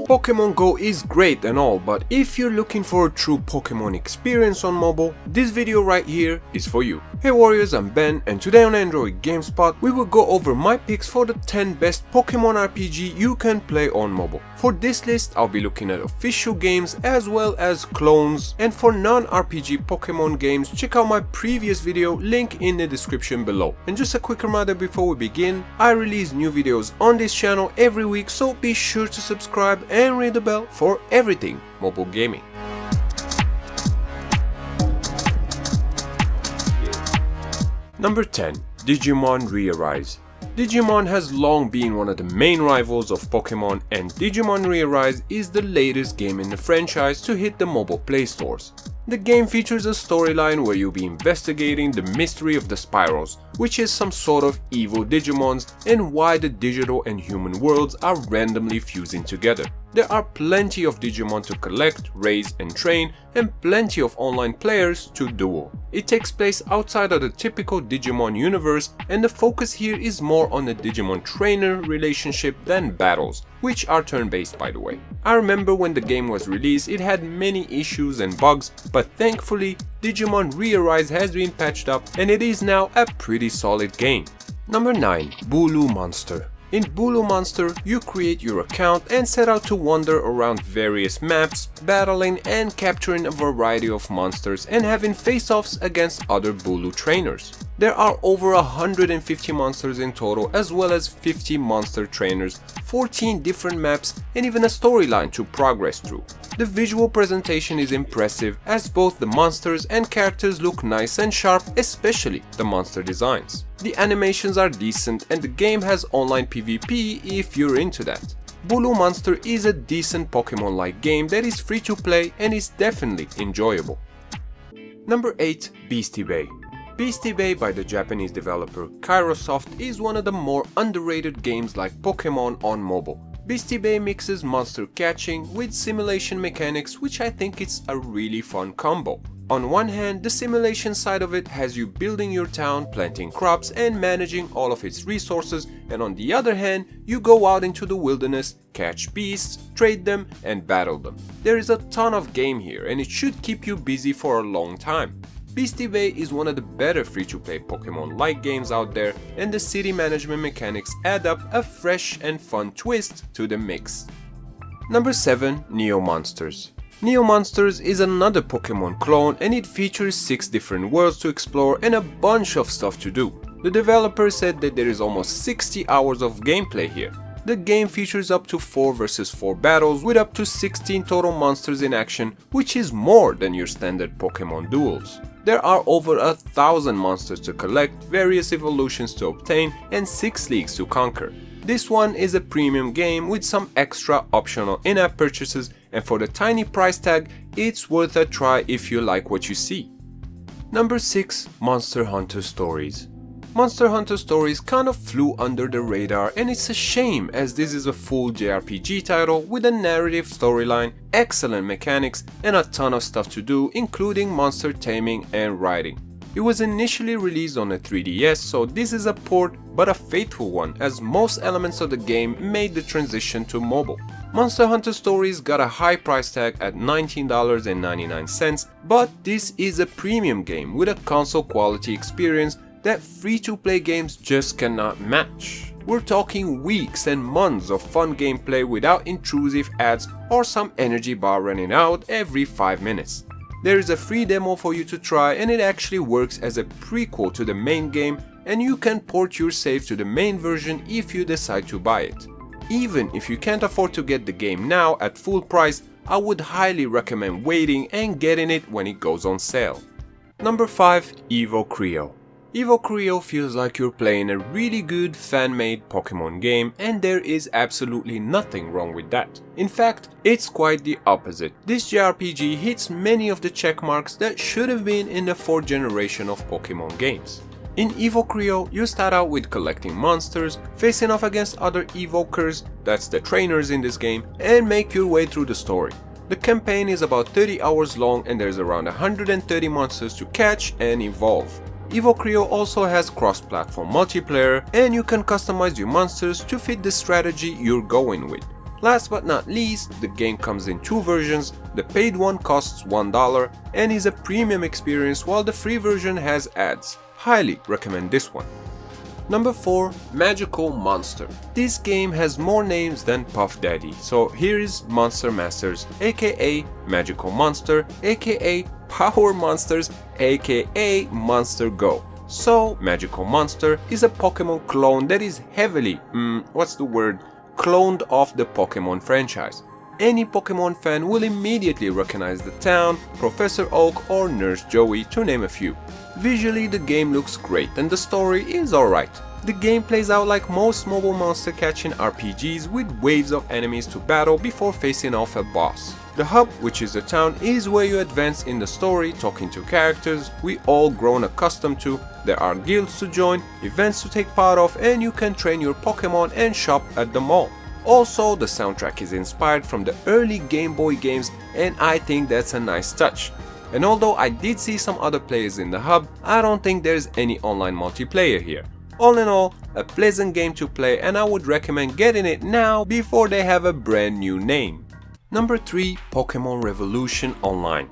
Pokemon Go is great and all, but if you're looking for a true Pokemon experience on mobile, this video right here is for you. Hey warriors, I'm Ben, and today on Android Gamespot we will go over my picks for the 10 best Pokemon RPG you can play on mobile. For this list I'll be looking at official games as well as clones, and for non-RPG Pokemon games check out my previous video, link in the description below. And just a quick reminder before we begin, I release new videos on this channel every week, so be sure to subscribe and ring the bell for everything mobile gaming. Number 10. Digimon ReArise. Digimon has long been one of the main rivals of Pokemon, and Digimon ReArise is the latest game in the franchise to hit the mobile play stores. The game features a storyline where you'll be investigating the mystery of the Spirals, which is some sort of evil Digimons, and why the digital and human worlds are randomly fusing together. There are plenty of Digimon to collect, raise and train, and plenty of online players to duel. It takes place outside of the typical Digimon universe, and the focus here is more on the Digimon trainer relationship than battles, which are turn-based by the way. I remember when the game was released it had many issues and bugs, but thankfully Digimon ReArise has been patched up and it is now a pretty solid game. Number 9. Bulu Monster. In Bulu Monster, you create your account and set out to wander around various maps, battling and capturing a variety of monsters and having face-offs against other Bulu trainers. There are over 150 monsters in total, as well as 50 monster trainers, 14 different maps and even a storyline to progress through. The visual presentation is impressive as both the monsters and characters look nice and sharp, especially the monster designs. The animations are decent and the game has online PvP if you're into that. Bulu Monster is a decent Pokemon-like game that is free to play and is definitely enjoyable. Number 8. Beastie Bay. Beastie Bay by the Japanese developer Kairosoft is one of the more underrated games like Pokemon on mobile. Beastie Bay mixes monster catching with simulation mechanics, which I think is a really fun combo. On one hand, the simulation side of it has you building your town, planting crops and managing all of its resources, and on the other hand, you go out into the wilderness, catch beasts, trade them and battle them. There is a ton of game here and it should keep you busy for a long time. Beastie Bay is one of the better free-to-play Pokemon-like games out there, and the city management mechanics add up a fresh and fun twist to the mix. Number 7. Neo Monsters. Neo Monsters is another Pokemon clone and it features 6 different worlds to explore and a bunch of stuff to do. The developer said that there is almost 60 hours of gameplay here. The game features up to 4 vs 4 battles with up to 16 total monsters in action, which is more than your standard Pokemon duels. There are over 1,000 monsters to collect, various evolutions to obtain, and 6 leagues to conquer. This one is a premium game with some extra optional in-app purchases, and for the tiny price tag, it's worth a try if you like what you see. Number 6. Monster Hunter Stories. Monster Hunter Stories kind of flew under the radar, and it's a shame as this is a full JRPG title with a narrative storyline, excellent mechanics and a ton of stuff to do, including monster taming and riding. It was initially released on a 3DS, so this is a port but a faithful one as most elements of the game made the transition to mobile. Monster Hunter Stories got a high price tag at $19.99, but this is a premium game with a console quality experience that free-to-play games just cannot match. We're talking weeks and months of fun gameplay without intrusive ads or some energy bar running out every 5 minutes. There is a free demo for you to try and it actually works as a prequel to the main game, and you can port your save to the main version if you decide to buy it. Even if you can't afford to get the game now at full price, I would highly recommend waiting and getting it when it goes on sale. Number 5. EvoCreo. EvoCreo feels like you're playing a really good fan-made Pokemon game, and there is absolutely nothing wrong with that. In fact, it's quite the opposite. This JRPG hits many of the checkmarks that should have been in the 4th generation of Pokemon games. In EvoCreo, you start out with collecting monsters, facing off against other evokers, that's the trainers in this game, and make your way through the story. The campaign is about 30 hours long and there's around 130 monsters to catch and evolve. EvoCreo also has cross-platform multiplayer, and you can customize your monsters to fit the strategy you're going with. Last but not least, the game comes in two versions. The paid one costs $1 and is a premium experience, while the free version has ads. Highly recommend this one. Number 4. Magical Monster. This game has more names than Puff Daddy, so here is Monster Masters, aka Magical Monster, aka Power Monsters, aka Monster Go. So, Magical Monster is a Pokémon clone that is heavily, cloned off the Pokémon franchise. Any Pokémon fan will immediately recognize the town, Professor Oak or Nurse Joey, to name a few. Visually, the game looks great and the story is alright. The game plays out like most mobile monster catching RPGs, with waves of enemies to battle before facing off a boss. The hub, which is the town, is where you advance in the story, talking to characters we all grown accustomed to. There are guilds to join, events to take part of, and you can train your Pokémon and shop at the mall. Also, the soundtrack is inspired from the early Game Boy games, and I think that's a nice touch. And although I did see some other players in the hub, I don't think there's any online multiplayer here. All in all, a pleasant game to play, and I would recommend getting it now before they have a brand new name. Number 3. Pokémon Revolution Online.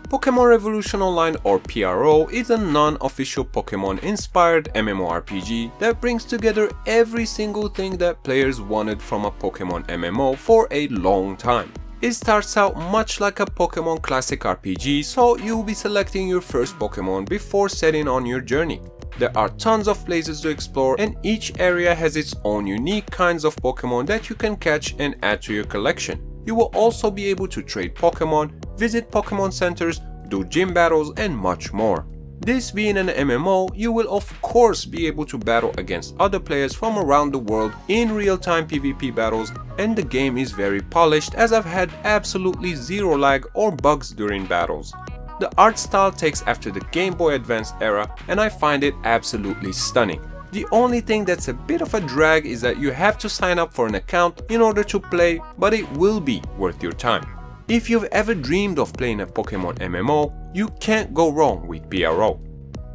Pokémon Revolution Online, or PRO, is a non-official Pokémon-inspired MMORPG that brings together every single thing that players wanted from a Pokémon MMO for a long time. It starts out much like a Pokémon Classic RPG, so you'll be selecting your first Pokémon before setting on your journey. There are tons of places to explore, and each area has its own unique kinds of Pokémon that you can catch and add to your collection. You will also be able to trade Pokémon, visit Pokémon centers, do gym battles, and much more. This being an MMO, you will of course be able to battle against other players from around the world in real-time PvP battles, and the game is very polished, as I've had absolutely zero lag or bugs during battles. The art style takes after the Game Boy Advance era, and I find it absolutely stunning. The only thing that's a bit of a drag is that you have to sign up for an account in order to play, but it will be worth your time. If you've ever dreamed of playing a Pokémon MMO, you can't go wrong with PRO.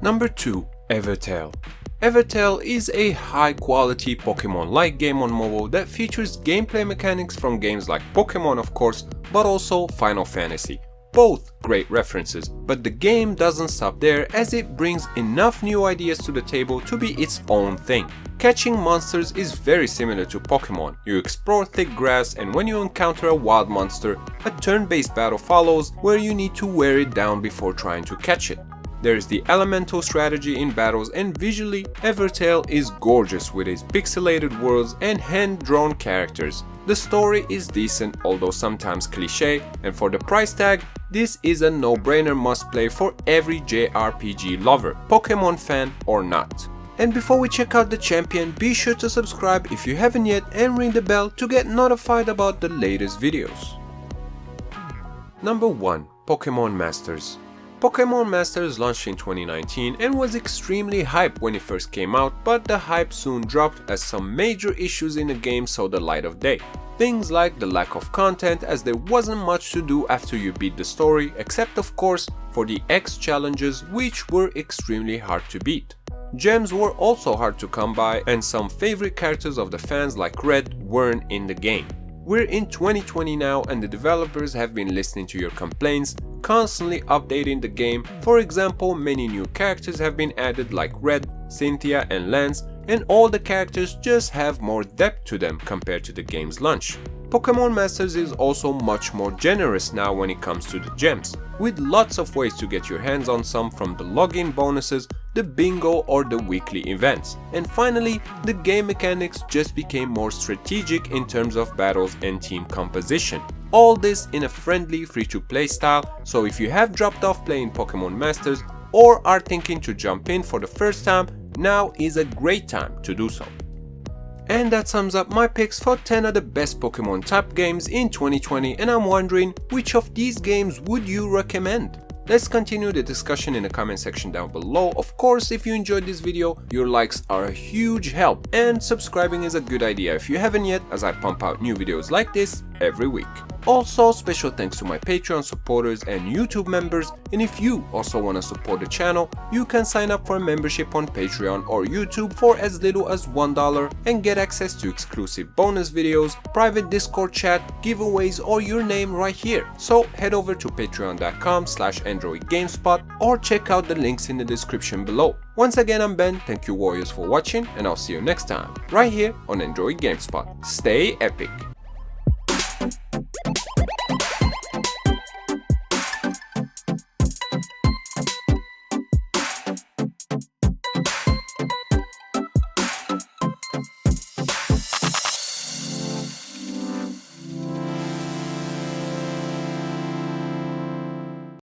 Number 2. Evertale. Evertale is a high-quality Pokémon-like game on mobile that features gameplay mechanics from games like Pokémon, of course, but also Final Fantasy. Both great references, but the game doesn't stop there, as it brings enough new ideas to the table to be its own thing. Catching monsters is very similar to Pokémon. You explore thick grass, and when you encounter a wild monster, a turn-based battle follows where you need to wear it down before trying to catch it. There is the elemental strategy in battles, and visually, Evertale is gorgeous with its pixelated worlds and hand-drawn characters. The story is decent, although sometimes cliché, and for the price tag, this is a no-brainer must-play for every JRPG lover, Pokémon fan or not. And before we check out the champion, be sure to subscribe if you haven't yet and ring the bell to get notified about the latest videos. Number 1. Pokémon Masters. Pokémon Masters launched in 2019 and was extremely hyped when it first came out, but the hype soon dropped as some major issues in the game saw the light of day. Things like the lack of content, as there wasn't much to do after you beat the story, except of course for the X challenges, which were extremely hard to beat. Gems were also hard to come by, and some favorite characters of the fans like Red weren't in the game. We're in 2020 now, and the developers have been listening to your complaints, constantly updating the game. For example, many new characters have been added like Red, Cynthia and Lance, and all the characters just have more depth to them compared to the game's launch. Pokémon Masters is also much more generous now when it comes to the gems, with lots of ways to get your hands on some, from the login bonuses, the bingo or the weekly events. And finally, the game mechanics just became more strategic in terms of battles and team composition. All this in a friendly free-to-play style, so if you have dropped off playing Pokémon Masters or are thinking to jump in for the first time, now is a great time to do so. And that sums up my picks for 10 of the best Pokémon type games in 2020, and I'm wondering, which of these games would you recommend? Let's continue the discussion in the comment section down below. Of course, if you enjoyed this video, your likes are a huge help, and subscribing is a good idea if you haven't yet, as I pump out new videos like this every week. Also, special thanks to my Patreon supporters and YouTube members, and if you also want to support the channel, you can sign up for a membership on Patreon or YouTube for as little as $1 and get access to exclusive bonus videos, private Discord chat, giveaways, or your name right here. So head over to patreon.com/AndroidGamespot or check out the links in the description below. Once again, I'm Ben, thank you warriors for watching, and I'll see you next time, right here on Android GameSpot. Stay epic!